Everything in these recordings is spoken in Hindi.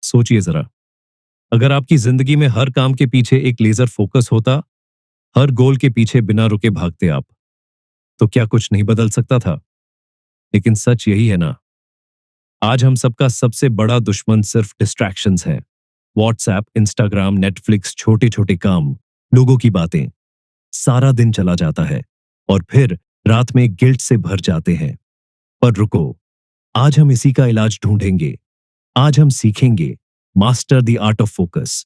सोचिए जरा, अगर आपकी जिंदगी में हर काम के पीछे एक लेजर फोकस होता, हर गोल के पीछे बिना रुके भागते आप, तो क्या कुछ नहीं बदल सकता था? लेकिन सच यही है ना, आज हम सबका सबसे बड़ा दुश्मन सिर्फ डिस्ट्रैक्शंस हैं। व्हाट्सएप, इंस्टाग्राम, नेटफ्लिक्स, छोटे छोटे काम, लोगों की बातें। सारा दिन चला जाता है और फिर रात में गिल्ट से भर जाते हैं। पर रुको, आज हम इसी का इलाज ढूंढेंगे। आज हम सीखेंगे master the art of focus,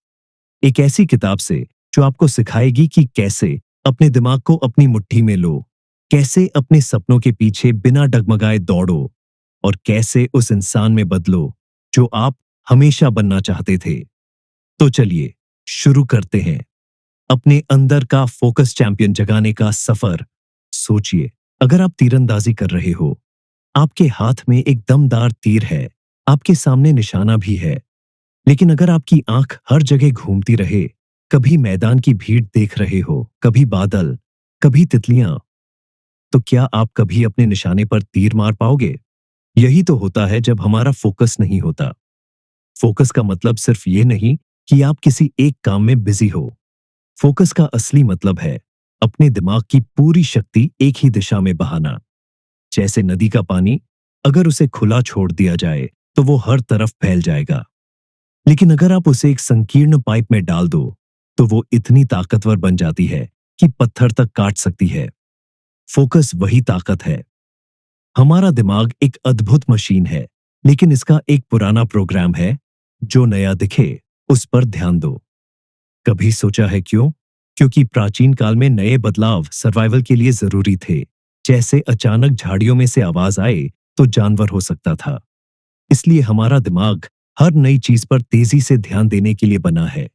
एक ऐसी किताब से जो आपको सिखाएगी कि कैसे अपने दिमाग को अपनी मुट्ठी में लो, कैसे अपने सपनों के पीछे बिना डगमगाए दौड़ो और कैसे उस इंसान में बदलो जो आप हमेशा बनना चाहते थे। तो चलिए शुरू करते हैं अपने अंदर का फोकस चैंपियन जगाने का सफर। सोचिए, अगर आप तीरंदाजी कर रहे हो, आपके हाथ में एक दमदार तीर है, आपके सामने निशाना भी है, लेकिन अगर आपकी आंख हर जगह घूमती रहे, कभी मैदान की भीड़ देख रहे हो, कभी बादल, कभी तितलियां, तो क्या आप कभी अपने निशाने पर तीर मार पाओगे? यही तो होता है जब हमारा फोकस नहीं होता। फोकस का मतलब सिर्फ ये नहीं कि आप किसी एक काम में बिजी हो। फोकस का असली मतलब है अपने दिमाग की पूरी शक्ति एक ही दिशा में बहाना। जैसे नदी का पानी, अगर उसे खुला छोड़ दिया जाए तो वो हर तरफ फैल जाएगा, लेकिन अगर आप उसे एक संकीर्ण पाइप में डाल दो तो वो इतनी ताकतवर बन जाती है कि पत्थर तक काट सकती है। फोकस वही ताकत है। हमारा दिमाग एक अद्भुत मशीन है, लेकिन इसका एक पुराना प्रोग्राम है। जो नया दिखे उस पर ध्यान दो। कभी सोचा है क्यों? क्योंकि प्राचीन काल में नए बदलाव सर्वाइवल के लिए जरूरी थे। जैसे अचानक झाड़ियों में से आवाज आए तो जानवर हो सकता था। इसलिए हमारा दिमाग हर नई चीज पर तेजी से ध्यान देने के लिए बना है।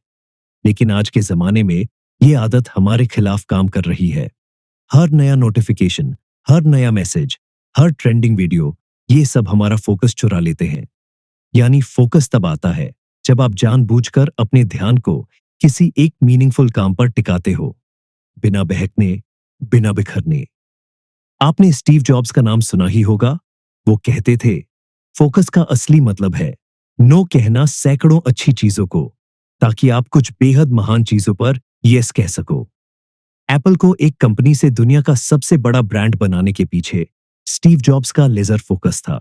लेकिन आज के जमाने में ये आदत हमारे खिलाफ काम कर रही है। हर नया नोटिफिकेशन, हर नया मैसेज, हर ट्रेंडिंग वीडियो, ये सब हमारा फोकस चुरा लेते हैं। यानी फोकस तब आता है जब आप जानबूझकर अपने ध्यान को किसी एक मीनिंगफुल काम पर टिकाते हो, बिना बहकने, बिना बिखरने। आपने स्टीव जॉब्स का नाम सुना ही होगा। वो कहते थे, फोकस का असली मतलब है नो कहना सैकड़ों अच्छी चीजों को, ताकि आप कुछ बेहद महान चीजों पर यस कह सको। एप्पल को एक कंपनी से दुनिया का सबसे बड़ा ब्रांड बनाने के पीछे स्टीव जॉब्स का लेजर फोकस था।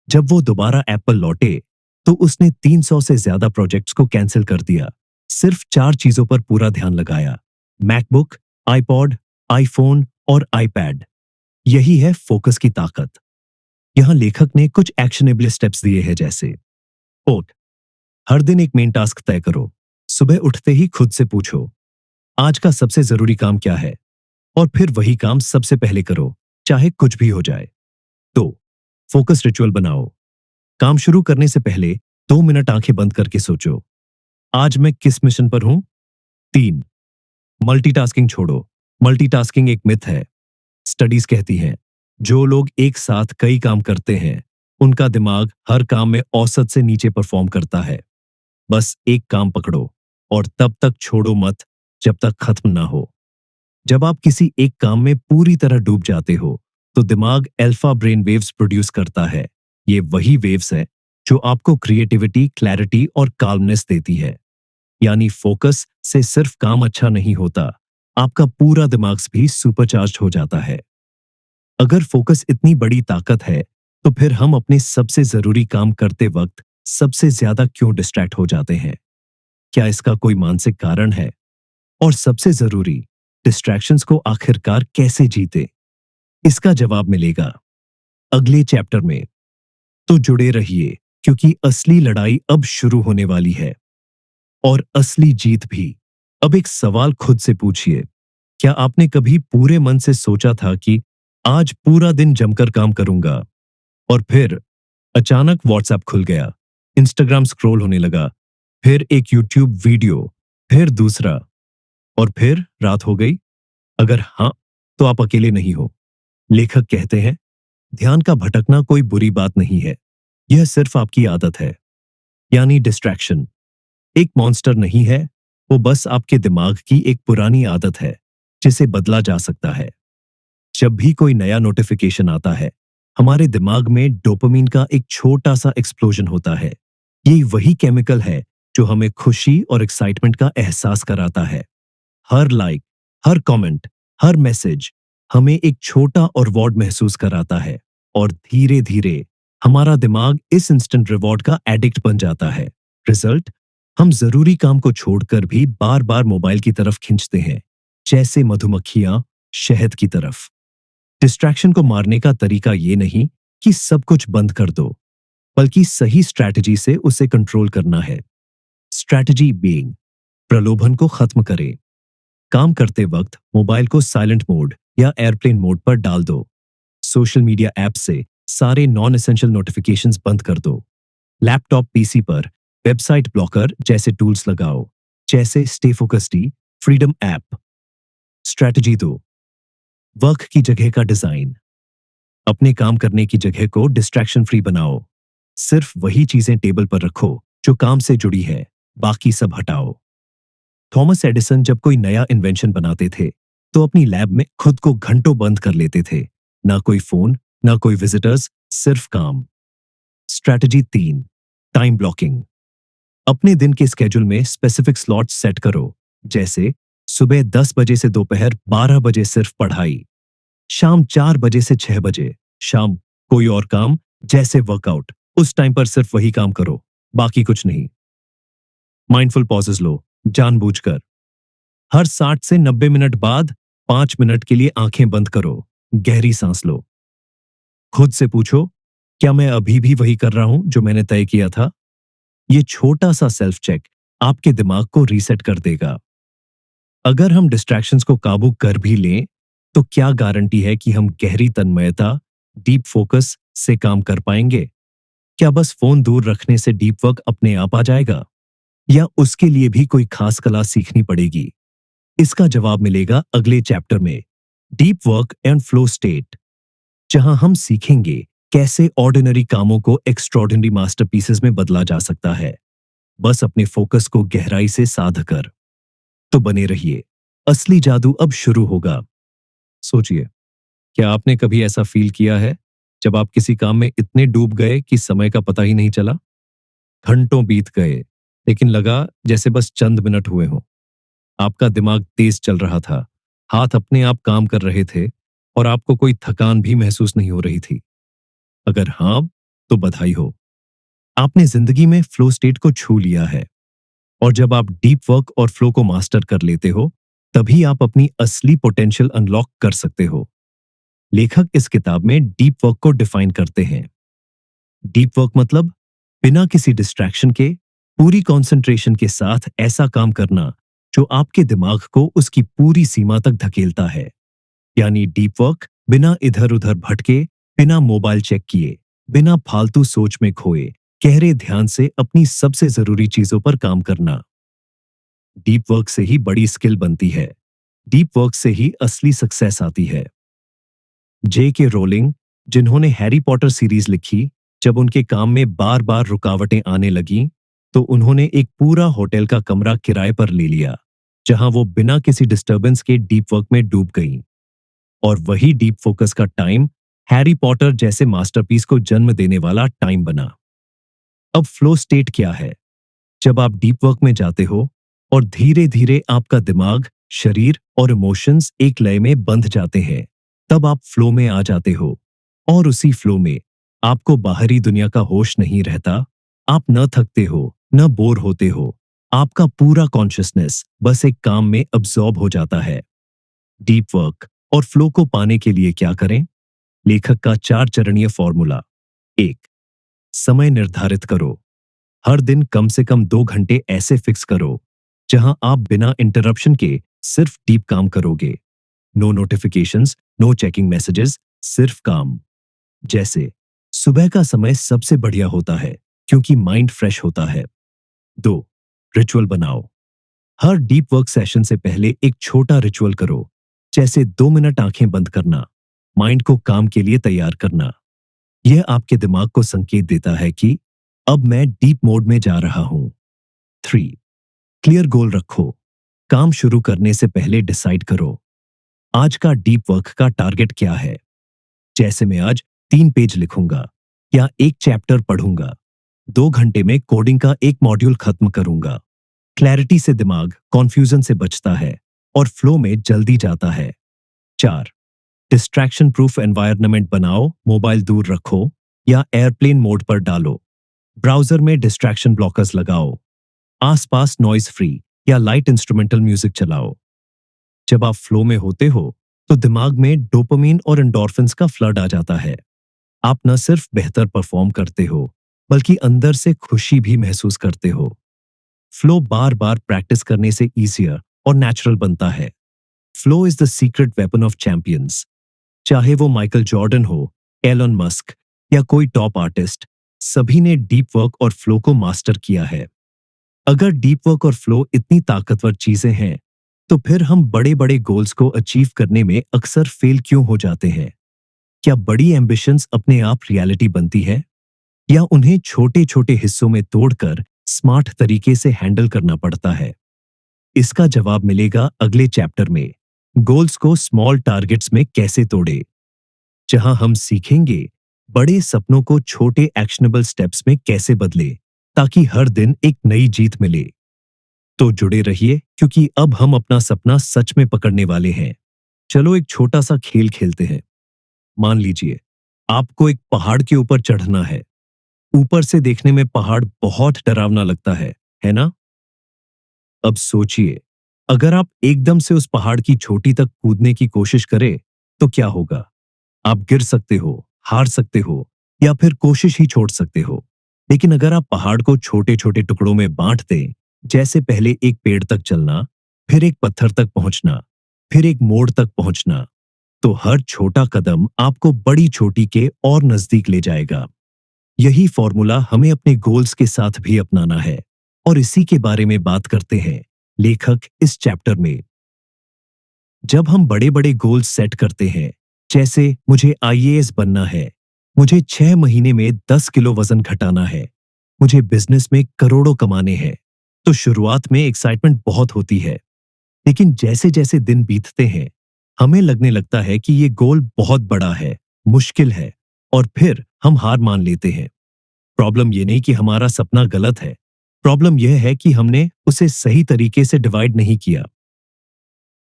जब वो दोबारा एप्पल लौटे तो उसने 300 से ज्यादा प्रोजेक्ट्स को कैंसिल कर दिया। सिर्फ 4 चीजों पर पूरा ध्यान लगाया, मैकबुक, आईपॉड, आईफोन और आईपैड। यही है फोकस की ताकत। यहां लेखक ने कुछ एक्शनेबल स्टेप्स दिए हैं, जैसे कोट, हर दिन एक मेन टास्क तय करो। सुबह उठते ही खुद से पूछो, आज का सबसे जरूरी काम क्या है, और फिर वही काम सबसे पहले करो, चाहे कुछ भी हो जाए। 2, फोकस रिचुअल बनाओ। काम शुरू करने से पहले 2 मिनट आंखें बंद करके सोचो, आज मैं किस मिशन पर हूं। 3, मल्टीटास्किंग छोड़ो। मल्टीटास्किंग एक मिथ है। स्टडीज कहती हैं, जो लोग एक साथ कई काम करते हैं, उनका दिमाग हर काम में औसत से नीचे परफॉर्म करता है। बस एक काम पकड़ो और तब तक छोड़ो मत जब तक खत्म ना हो। जब आप किसी एक काम में पूरी तरह डूब जाते हो, तो दिमाग अल्फा ब्रेन वेव्स प्रोड्यूस करता है। ये वही वेव्स है जो आपको क्रिएटिविटी, क्लैरिटी और काल्मनेस देती है। यानी फोकस से सिर्फ काम अच्छा नहीं होता, आपका पूरा दिमाग भी सुपरचार्ज हो जाता है। अगर फोकस इतनी बड़ी ताकत है, तो फिर हम अपने सबसे जरूरी काम करते वक्त सबसे ज्यादा क्यों डिस्ट्रैक्ट हो जाते हैं? क्या इसका कोई मानसिक कारण है? और सबसे जरूरी, डिस्ट्रैक्शंस को आखिरकार कैसे जीते? इसका जवाब मिलेगा अगले चैप्टर में। तो जुड़े रहिए, क्योंकि असली लड़ाई अब शुरू होने वाली है, और असली जीत भी। अब एक सवाल खुद से पूछिए, क्या आपने कभी पूरे मन से सोचा था कि आज पूरा दिन जमकर काम करूंगा, और फिर अचानक व्हाट्सएप खुल गया, इंस्टाग्राम स्क्रॉल होने लगा, फिर एक यूट्यूब वीडियो, फिर दूसरा, और फिर रात हो गई? अगर हाँ, तो आप अकेले नहीं हो। लेखक कहते हैं, ध्यान का भटकना कोई बुरी बात नहीं है, यह सिर्फ आपकी आदत है। यानी डिस्ट्रैक्शन एक मॉन्स्टर नहीं है, वो बस आपके दिमाग की एक पुरानी आदत है जिसे बदला जा सकता है। जब भी कोई नया नोटिफिकेशन आता है, हमारे दिमाग में डोपामिन का एक छोटा सा एक्सप्लोजन होता है। ये वही केमिकल है जो हमें खुशी और एक्साइटमेंट का एहसास कराता है। हर लाइक, हर कमेंट, हर मैसेज हमें एक छोटा और रिवॉर्ड महसूस कराता है और धीरे धीरे हमारा दिमाग इस इंस्टेंट रिवॉर्ड का एडिक्ट बन जाता है। रिजल्ट, हम जरूरी काम को छोड़कर भी बार बार मोबाइल की तरफ खींचते हैं, जैसे मधुमक्खियां शहद की तरफ। डिस्ट्रैक्शन को मारने का तरीका ये नहीं कि सब कुछ बंद कर दो, बल्कि सही स्ट्रैटेजी से उसे कंट्रोल करना है। स्ट्रैटेजी बीइंग, प्रलोभन को खत्म करें। काम करते वक्त मोबाइल को साइलेंट मोड या एयरप्लेन मोड पर डाल दो। सोशल मीडिया ऐप से सारे नॉन एसेंशियल नोटिफिकेशंस बंद कर दो। लैपटॉप पीसी पर वेबसाइट ब्लॉकर जैसे टूल्स लगाओ, जैसे stay focused, freedom app. Strategy 2, work की जगह का डिजाइन। अपने काम करने की जगह को डिस्ट्रैक्शन फ्री बनाओ। सिर्फ वही चीजें टेबल पर रखो जो काम से जुड़ी है, बाकी सब हटाओ। थॉमस एडिसन जब कोई नया इन्वेंशन बनाते थे तो अपनी लैब में खुद को घंटों बंद कर लेते थे। ना कोई फोन, ना कोई विजिटर्स, सिर्फ काम। Strategy 3, time blocking. अपने दिन के स्केड्यूल में स्पेसिफिक स्लॉट्स सेट करो, जैसे सुबह 10 बजे से दोपहर 12 बजे सिर्फ पढ़ाई, शाम 4 बजे से 6 बजे शाम कोई और काम, जैसे वर्कआउट। उस टाइम पर सिर्फ वही काम करो, बाकी कुछ नहीं। माइंडफुल पॉजेस लो, जानबूझकर। हर 60 से 90 मिनट बाद 5 मिनट के लिए आंखें बंद करो, गहरी सांस लो। खुद से पूछो, क्या मैं अभी भी वही कर रहा हूं जो मैंने तय किया था? ये छोटा सा सेल्फ चेक आपके दिमाग को रीसेट कर देगा। अगर हम डिस्ट्रैक्शंस को काबू कर भी लें, तो क्या गारंटी है कि हम गहरी तन्मयता, डीप फोकस से काम कर पाएंगे? क्या बस फोन दूर रखने से डीप वर्क अपने आप आ जाएगा, या उसके लिए भी कोई खास कला सीखनी पड़ेगी? इसका जवाब मिलेगा अगले चैप्टर में, deep work and flow state, जहां हम सीखेंगे कैसे ऑर्डिनरी कामों को एक्स्ट्रॉर्डिनरी मास्टरपीसेस में बदला जा सकता है, बस अपने फोकस को गहराई से साध कर। तो बने रहिए, असली जादू अब शुरू होगा। सोचिए, क्या आपने कभी ऐसा फील किया है जब आप किसी काम में इतने डूब गए कि समय का पता ही नहीं चला? घंटों बीत गए, लेकिन लगा जैसे बस चंद मिनट हुए हों। आपका दिमाग तेज चल रहा था, हाथ अपने आप काम कर रहे थे और आपको कोई थकान भी महसूस नहीं हो रही थी। अगर हाँ, तो बधाई हो, आपने जिंदगी में फ्लो स्टेट को छू लिया है। और जब आप डीप वर्क और फ्लो को मास्टर कर लेते हो, तभी आप अपनी असली पोटेंशियल अनलॉक कर सकते हो। लेखक इस किताब में डीप वर्क को डिफाइन करते हैं। डीप वर्क मतलब बिना किसी डिस्ट्रैक्शन के, पूरी कंसंट्रेशन के साथ ऐसा काम करना जो आपके दिमाग को उसकी पूरी सीमा तक धकेलता है। यानी डीप वर्क बिना इधर उधर भटके, बिना मोबाइल चेक किए, बिना फालतू सोच में खोए, गहरे ध्यान से अपनी सबसे जरूरी चीजों पर काम करना। डीप वर्क से ही बड़ी स्किल बनती है, डीप वर्क से ही असली सक्सेस आती है। जे के रोलिंग, जिन्होंने हैरी पॉटर सीरीज लिखी, जब उनके काम में बार बार रुकावटें आने लगीं, तो उन्होंने एक पूरा होटल का कमरा किराए पर ले लिया, जहां वो बिना किसी डिस्टरबेंस के डीप वर्क में डूब गईं। और वही डीप फोकस का टाइम हैरी पॉटर जैसे मास्टरपीस को जन्म देने वाला टाइम बना। अब फ्लो स्टेट क्या है? जब आप डीप वर्क में जाते हो और धीरे धीरे आपका दिमाग, शरीर और इमोशंस एक लय में बंध जाते हैं, तब आप फ्लो में आ जाते हो। और उसी फ्लो में आपको बाहरी दुनिया का होश नहीं रहता। आप न थकते हो, न बोर होते हो। आपका पूरा कॉन्शियसनेस बस एक काम में अब्सॉर्ब हो जाता है। डीप वर्क और फ्लो को पाने के लिए क्या करें? लेखक का 4 चरणीय फॉर्मूला। 1, समय निर्धारित करो। हर दिन कम से कम 2 घंटे ऐसे फिक्स करो जहां आप बिना इंटरप्शन के सिर्फ डीप काम करोगे। No notifications, no checking messages, सिर्फ काम। जैसे सुबह का समय सबसे बढ़िया होता है क्योंकि माइंड फ्रेश होता है। 2, रिचुअल बनाओ। हर डीप वर्क सेशन से पहले एक छोटा रिचुअल करो, जैसे 2 मिनट आंखें बंद करना, माइंड को काम के लिए तैयार करना। यह आपके दिमाग को संकेत देता है कि अब मैं डीप मोड में जा रहा हूं। 3, क्लियर गोल रखो। काम शुरू करने से पहले डिसाइड करो, आज का डीप वर्क का टारगेट क्या है। जैसे मैं आज 3 पेज लिखूंगा या एक चैप्टर पढ़ूंगा। 2 घंटे में कोडिंग का एक मॉड्यूल खत्म करूंगा। क्लैरिटी से दिमाग कॉन्फ्यूजन से बचता है और फ्लो में जल्दी जाता है। 4. डिस्ट्रैक्शन प्रूफ एनवायरनमेंट बनाओ, मोबाइल दूर रखो या एयरप्लेन मोड पर डालो। ब्राउजर में डिस्ट्रैक्शन ब्लॉकर्स लगाओ। आसपास नॉइज फ्री या लाइट इंस्ट्रूमेंटल म्यूजिक चलाओ। जब आप फ्लो में होते हो तो दिमाग में डोपामीन और एंडोर्फिन्स का फ्लड आ जाता है। आप न सिर्फ बेहतर परफॉर्म करते हो बल्कि अंदर से खुशी भी महसूस करते हो। फ्लो बार बार प्रैक्टिस करने से इजियर और नेचुरल बनता है। Flow is the secret weapon of champions. चाहे वो माइकल जॉर्डन हो, एलन मस्क या कोई टॉप आर्टिस्ट, सभी ने डीप वर्क और फ्लो को मास्टर किया है। अगर डीप वर्क और फ्लो इतनी ताकतवर चीजें हैं तो फिर हम बड़े बड़े गोल्स को अचीव करने में अक्सर फेल क्यों हो जाते हैं? क्या बड़ी एम्बिशंस अपने आप रियलिटी बनती है या उन्हें छोटे छोटे हिस्सों में तोड़कर स्मार्ट तरीके से हैंडल करना पड़ता है? इसका जवाब मिलेगा अगले चैप्टर में। गोल्स को स्मॉल टारगेट्स में कैसे तोड़े, जहां हम सीखेंगे बड़े सपनों को छोटे एक्शनेबल स्टेप्स में कैसे बदले ताकि हर दिन एक नई जीत मिले। तो जुड़े रहिए क्योंकि अब हम अपना सपना सच में पकड़ने वाले हैं। चलो एक छोटा सा खेल खेलते हैं। मान लीजिए आपको एक पहाड़ के ऊपर चढ़ना है। ऊपर से देखने में पहाड़ बहुत डरावना लगता है ना? अब सोचिए, अगर आप एकदम से उस पहाड़ की चोटी तक कूदने की कोशिश करें तो क्या होगा? आप गिर सकते हो, हार सकते हो या फिर कोशिश ही छोड़ सकते हो। लेकिन अगर आप पहाड़ को छोटे छोटे टुकड़ों में बांट दें, जैसे पहले एक पेड़ तक चलना, फिर एक पत्थर तक पहुंचना, फिर एक मोड़ तक पहुंचना, तो हर छोटा कदम आपको बड़ी चोटी के और नजदीक ले जाएगा। यही फॉर्मूला हमें अपने गोल्स के साथ भी अपनाना है और इसी के बारे में बात करते हैं लेखक इस चैप्टर में। जब हम बड़े बड़े गोल्स सेट करते हैं, जैसे मुझे आईएएस बनना है, मुझे 6 महीने में 10 किलो वजन घटाना है, मुझे बिजनेस में करोड़ों कमाने हैं, तो शुरुआत में एक्साइटमेंट बहुत होती है। लेकिन जैसे जैसे दिन बीतते हैं हमें लगने लगता है कि ये गोल बहुत बड़ा है, मुश्किल है और फिर हम हार मान लेते हैं। प्रॉब्लम ये नहीं कि हमारा सपना गलत है, प्रॉब्लम यह है कि हमने उसे सही तरीके से डिवाइड नहीं किया।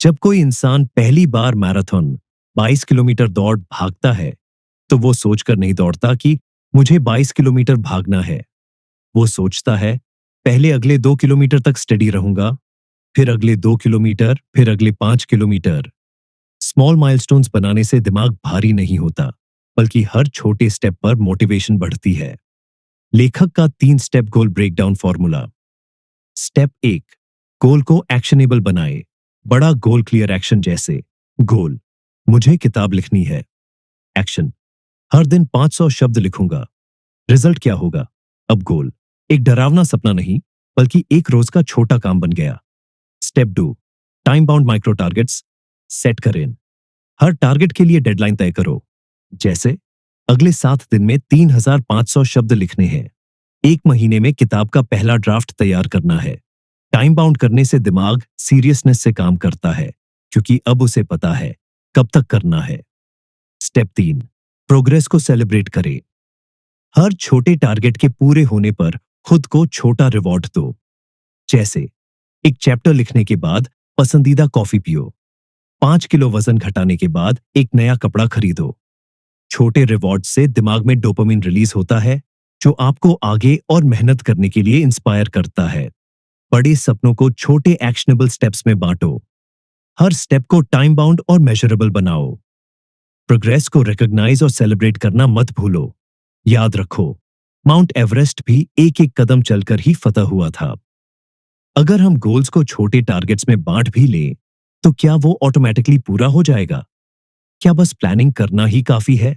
जब कोई इंसान पहली बार मैराथन 22 किलोमीटर दौड़ भागता है तो वो सोचकर नहीं दौड़ता कि मुझे 22 किलोमीटर भागना है। वो सोचता है पहले अगले 2 किलोमीटर तक स्टेडी रहूंगा, फिर अगले 2 किलोमीटर, फिर अगले 5 किलोमीटर। स्मॉल माइलस्टोन्स बनाने से दिमाग भारी नहीं होता बल्कि हर छोटे स्टेप पर मोटिवेशन बढ़ती है। लेखक का 3 स्टेप गोल ब्रेकडाउन फॉर्मूला। स्टेप 1, गोल को एक्शनेबल बनाए। बड़ा गोल क्लियर एक्शन, जैसे गोल मुझे किताब लिखनी है। एक्शन, हर दिन 500 शब्द लिखूंगा। रिजल्ट क्या होगा? अब गोल एक डरावना सपना नहीं बल्कि एक रोज का छोटा काम बन गया। Step 2, time bound micro targets set करें। हर टारगेट के लिए डेडलाइन तय करो, जैसे अगले 7 दिन में 3500 शब्द लिखने हैं, 1 महीने में किताब का पहला ड्राफ्ट तैयार करना है। टाइम बाउंड करने से दिमाग सीरियसनेस से काम करता है क्योंकि अब उसे पता है कब तक करना है। स्टेप 3, प्रोग्रेस को सेलिब्रेट करें। हर छोटे टारगेट के पूरे होने पर खुद को छोटा रिवॉर्ड दो, जैसे एक चैप्टर लिखने के बाद पसंदीदा कॉफी पियो, 5 किलो वजन घटाने के बाद एक नया कपड़ा खरीदो। छोटे रिवॉर्ड से दिमाग में डोपामिन रिलीज होता है जो आपको आगे और मेहनत करने के लिए इंस्पायर करता है। बड़े सपनों को छोटे एक्शनेबल स्टेप्स में बांटो। हर स्टेप को टाइम बाउंड और मेजरेबल बनाओ। प्रोग्रेस को रिकॉग्नाइज और सेलिब्रेट करना मत भूलो। याद रखो, माउंट एवरेस्ट भी एक एक कदम चलकर ही फतह हुआ था। अगर हम गोल्स को छोटे टारगेट्स में बांट भी लें तो क्या वो ऑटोमेटिकली पूरा हो जाएगा? क्या बस प्लानिंग करना ही काफी है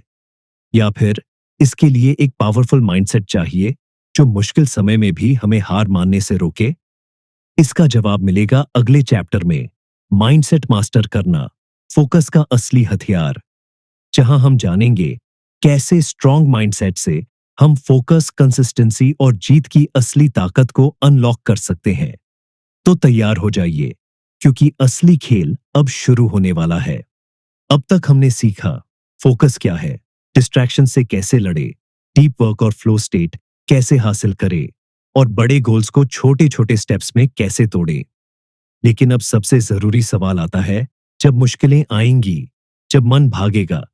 या फिर इसके लिए एक पावरफुल माइंडसेट चाहिए जो मुश्किल समय में भी हमें हार मानने से रोके? इसका जवाब मिलेगा अगले चैप्टर में, माइंडसेट मास्टर करना, फोकस का असली हथियार, जहां हम जानेंगे कैसे स्ट्रॉन्ग माइंडसेट से हम फोकस, कंसिस्टेंसी और जीत की असली ताकत को अनलॉक कर सकते हैं। तो तैयार हो जाइए क्योंकि असली खेल अब शुरू होने वाला है। अब तक हमने सीखा फोकस क्या है, डिस्ट्रैक्शन से कैसे लड़े, डीप वर्क और फ्लो स्टेट कैसे हासिल करें और बड़े गोल्स को छोटे छोटे स्टेप्स में कैसे तोड़ें। लेकिन अब सबसे जरूरी सवाल आता है, जब मुश्किलें आएंगी, जब मन भागेगा,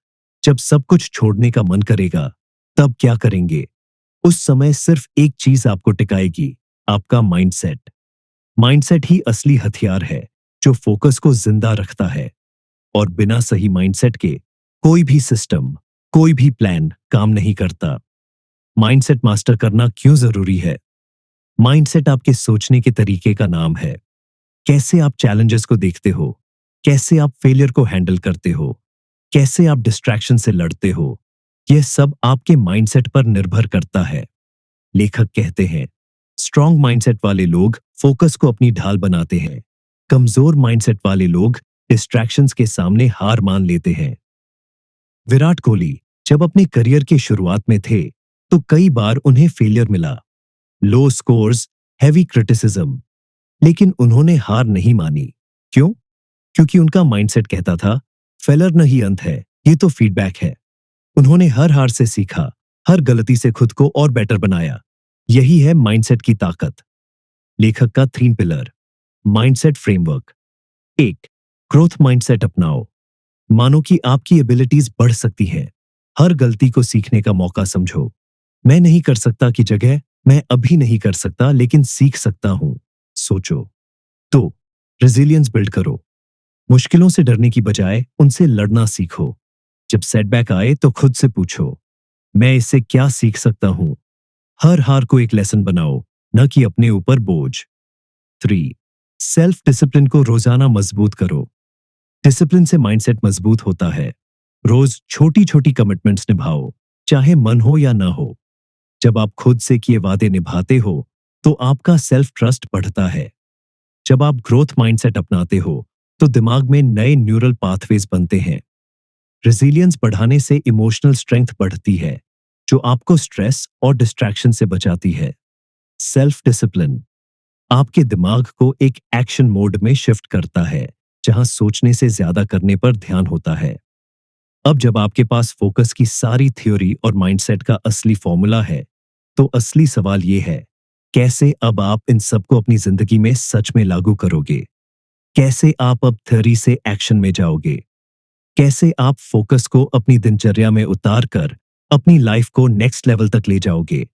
जब सब कुछ छोड़ने का मन करेगा, तब क्या करेंगे? उस समय सिर्फ एक चीज आपको टिकाएगी, आपका माइंडसेट। माइंडसेट ही असली हथियार है जो फोकस को जिंदा रखता है। और बिना सही माइंडसेट के कोई भी सिस्टम, कोई भी प्लान काम नहीं करता। माइंडसेट मास्टर करना क्यों जरूरी है? माइंडसेट आपके सोचने के तरीके का नाम है। कैसे आप चैलेंजेस को देखते हो, कैसे आप फेलियर को हैंडल करते हो, कैसे आप डिस्ट्रैक्शन से लड़ते हो, यह सब आपके माइंडसेट पर निर्भर करता है। लेखक कहते हैं, स्ट्रॉन्ग माइंडसेट वाले लोग फोकस को अपनी ढाल बनाते हैं, कमजोर माइंडसेट वाले लोग डिस्ट्रैक्शंस के सामने हार मान लेते हैं। विराट कोहली जब अपने करियर की शुरुआत में थे, तो कई बार उन्हें फेलियर मिला, लो स्कोर्स, हैवी क्रिटिसिज्म। लेकिन उन्होंने हार नहीं मानी। क्यों? क्योंकि उनका माइंडसेट कहता था, फेलर नहीं अंत है, ये तो फीडबैक है। उन्होंने हर हार से सीखा, हर गलती से खुद को और बेटर बनाया। यही है माइंडसेट की ताकत। लेखक का 3 pillar mindset framework. 1, growth mindset अपनाओ। मानो कि आपकी एबिलिटीज बढ़ सकती हैं। हर गलती को सीखने का मौका समझो। मैं नहीं कर सकता की जगह मैं अभी नहीं कर सकता लेकिन सीख सकता हूं सोचो। 2, रेजिलियंस बिल्ड करो। मुश्किलों से डरने की बजाय उनसे लड़ना सीखो। जब सेटबैक आए तो खुद से पूछो, मैं इससे क्या सीख सकता हूं? हर हार को एक लेसन बनाओ, न कि अपने ऊपर बोझ। 3, सेल्फ डिसिप्लिन को रोजाना मजबूत करो। डिसिप्लिन से माइंडसेट मजबूत होता है। रोज छोटी छोटी कमिटमेंट्स निभाओ, चाहे मन हो या ना हो। जब आप खुद से किए वादे निभाते हो, तो आपका सेल्फ ट्रस्ट बढ़ता है। जब आप ग्रोथ माइंडसेट अपनाते हो, तो दिमाग में नए न्यूरल पाथवेज बनते हैं। रेजिलियंस बढ़ाने से इमोशनल स्ट्रेंथ बढ़ती है, जो आपको स्ट्रेस और डिस्ट्रैक्शन से बचाती है। सेल्फ डिसिप्लिन आपके दिमाग को एक एक्शन मोड में शिफ्ट करता है, जहां सोचने से ज्यादा करने पर ध्यान होता है। अब जब आपके पास फोकस की सारी थ्योरी और माइंडसेट का असली फॉर्मूला है, तो असली सवाल यह है, कैसे अब आप इन सबको अपनी जिंदगी में सच में लागू करोगे? कैसे आप अब थ्योरी से एक्शन में जाओगे? कैसे आप फोकस को अपनी दिनचर्या में उतार कर अपनी लाइफ को नेक्स्ट लेवल तक ले जाओगे?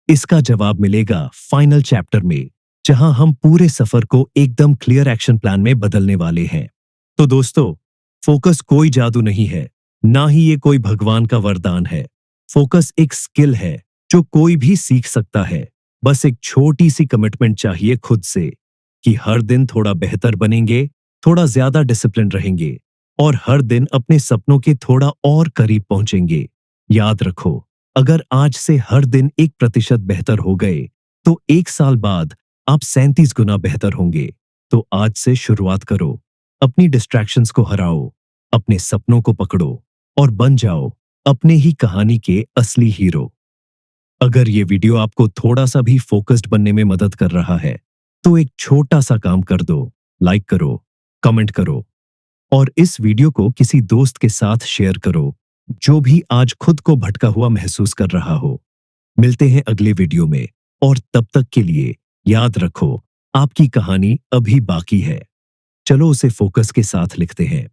इसका जवाब मिलेगा फाइनल चैप्टर में, जहां हम पूरे सफर को एकदम क्लियर एक्शन प्लान में बदलने वाले हैं। तो दोस्तों, फोकस कोई जादू नहीं है, ना ही ये कोई भगवान का वरदान है। फोकस एक स्किल है जो कोई भी सीख सकता है। बस एक छोटी सी कमिटमेंट चाहिए खुद से, कि हर दिन थोड़ा बेहतर बनेंगे, थोड़ा ज्यादा डिसिप्लिन रहेंगे और हर दिन अपने सपनों के थोड़ा और करीब पहुंचेंगे। याद रखो, अगर आज से हर दिन 1% बेहतर हो गए, तो 1 साल बाद आप 37 गुना बेहतर होंगे। तो आज से शुरुआत करो, अपनी डिस्ट्रैक्शंस को हराओ, अपने सपनों को पकड़ो और बन जाओ अपने ही कहानी के असली हीरो। अगर ये वीडियो आपको थोड़ा सा भी फोकस्ड बनने में मदद कर रहा है, तो एक छोटा सा काम कर दो, लाइक करो, कमेंट करो और इस वीडियो को किसी दोस्त के साथ शेयर करो, जो भी आज खुद को भटका हुआ महसूस कर रहा हो। मिलते हैं अगले वीडियो में और तब तक के लिए याद रखो, आपकी कहानी अभी बाकी है। चलो उसे फोकस के साथ लिखते हैं।